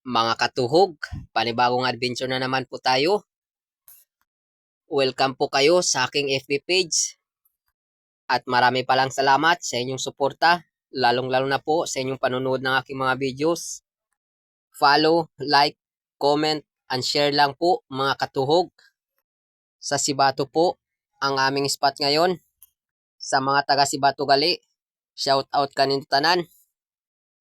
Mga katuhog, panibagong adventure na naman po tayo. Welcome po kayo sa aking FB page at marami palang salamat sa inyong suporta, lalong-lalo na po sa inyong panunood ng aking mga videos. Follow, like, comment, and share lang po mga katuhog. Sa Sibato po ang aming spot ngayon. Sa mga taga Sibato gali, shout out kanin tanan.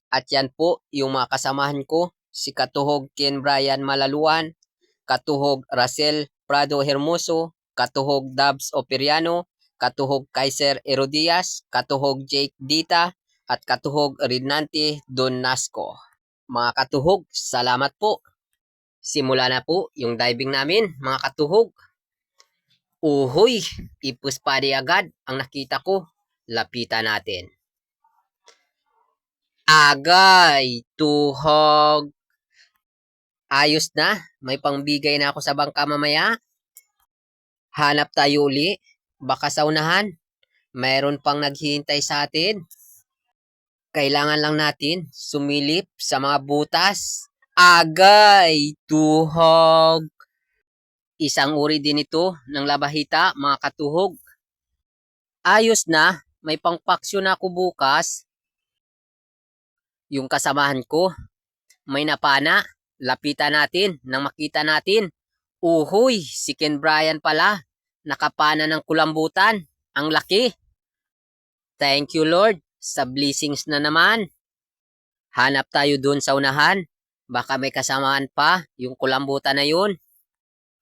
At yan po yung mga kasamahan ko, si Katuhog Ken Brian Malaluan, Katuhog Russell Prado Hermoso, Katuhog Dabs Operiano, Katuhog Kaiser Herodias, Katuhog Jake Dita, at Katuhog Rinanti Don Nasco. Mga katuhog, salamat po. Simula na po yung diving namin, mga katuhog. Uhoy, ipuspadi agad ang nakita ko. Lapitan natin. Agay, tuhog. Ayos na, may pangbigay na ako sa bangka mamaya. Hanap tayo uli, baka sa unahan. Mayroon pang naghihintay sa atin. Kailangan lang natin sumilip sa mga butas. Agay, tuhog. Isang uri din ito ng labahita, mga katuhog. Ayos na, may pangpaksyo na ako bukas. Yung kasamahan ko, may napana. Lapitan natin nang makita natin. Uhoy, si Ken Brian pala. Nakapana ng kulambutan. Ang laki. Thank you Lord sa blessings na naman. Hanap tayo dun sa unahan. Baka may kasamaan pa yung kulambutan na yun.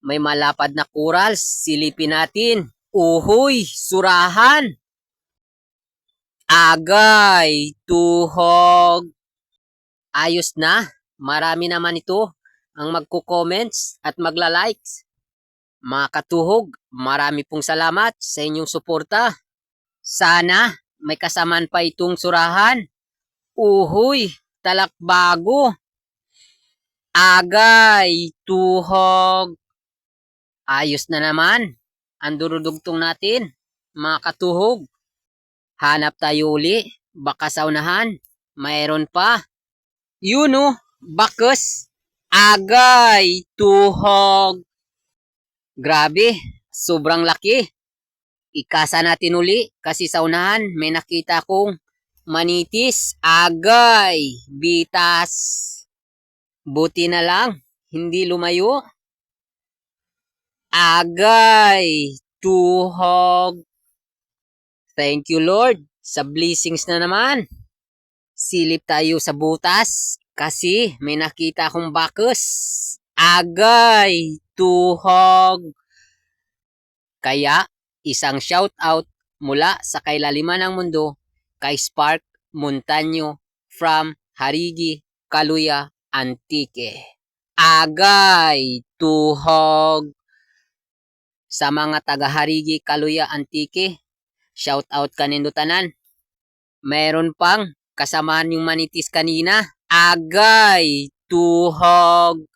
May malapad na corals. Silipin natin. Uhoy, surahan. Agay, tuhog. Ayos na. Marami naman ito ang magko-comments at magla-likes. Mga katuhog, marami pong salamat sa inyong suporta. Sana may kasamaan pa itong surahan. Uhoy, talakbago. Agay, tuhog. Ayos na naman ang durudugtong natin, mga katuhog. Hanap tayo uli, baka sa unahan, mayroon pa. Yun o, bakes. Agay, tuhog. Grabe, sobrang laki. Ikasa natin uli kasi sa unahan may nakita kong manitis. Agay, bitas. Buti na lang, hindi lumayo. Agay, tuhog. Thank you Lord sa blessings na naman. Silip tayo sa butas kasi may nakita akong bakes. Agay, tuhog. Kaya isang shout out mula sa kailaliman ng mundo kay Spark Montaño from Harigi, Caluya, Antique. Agay, tuhog. Sa mga taga Harigi, Caluya, Antique, shout out kanindo tanan. Mayroon pang kasamaan yung manitis kanina. Agay, tuhog.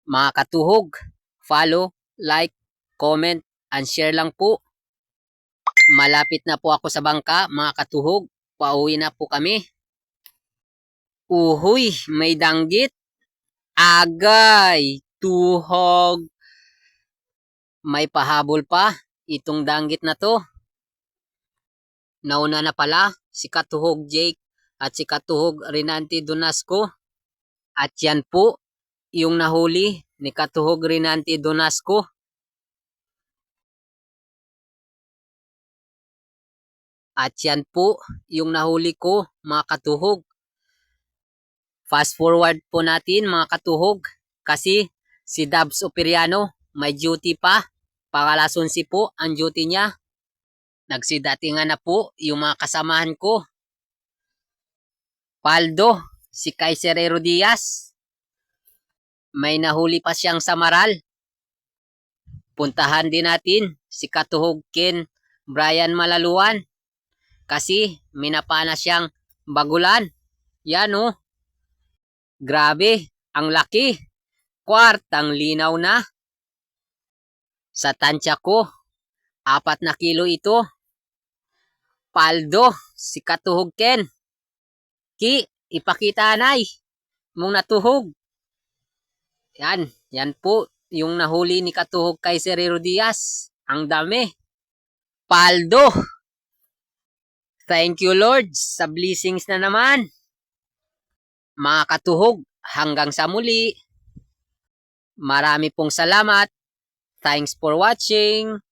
Mga katuhog, follow, like, comment, and share lang po. Malapit na po ako sa bangka, mga katuhog. Pauwi na po kami. Uhoy, may danggit. Agay, tuhog. May pahabol pa itong danggit na to. Nauna na pala si Katuhog Jake at si Katuhog Rinanti Donasco. At yan po yung nahuli ni Katuhog Rinanti Donasco. At yan po yung nahuli ko, mga katuhog. Fast forward po natin, mga katuhog, kasi si Dabs Operiano may duty pa. Pangalason si po ang duty niya. Nagsidatingan na po yung mga kasamahan ko. Paldo, si Kaiser Herodias. May nahuli pa siyang samaral. Puntahan din natin si Katuhog Ken Brian Malaluan. Kasi minapana siyang bagulan. Yan o. Grabe, ang laki. Kwartang linaw na. Sa tansya ko, 4 na kilo ito. Paldo, si Katuhog Ken. Ki, ipakita anay. Mong natuhog. Yan po yung nahuli ni Katuhog kay Serero Diaz. Ang dami. Paldo. Thank you Lord sa blessings na naman. Mga Katuhog, hanggang sa muli. Marami pong salamat. Thanks for watching.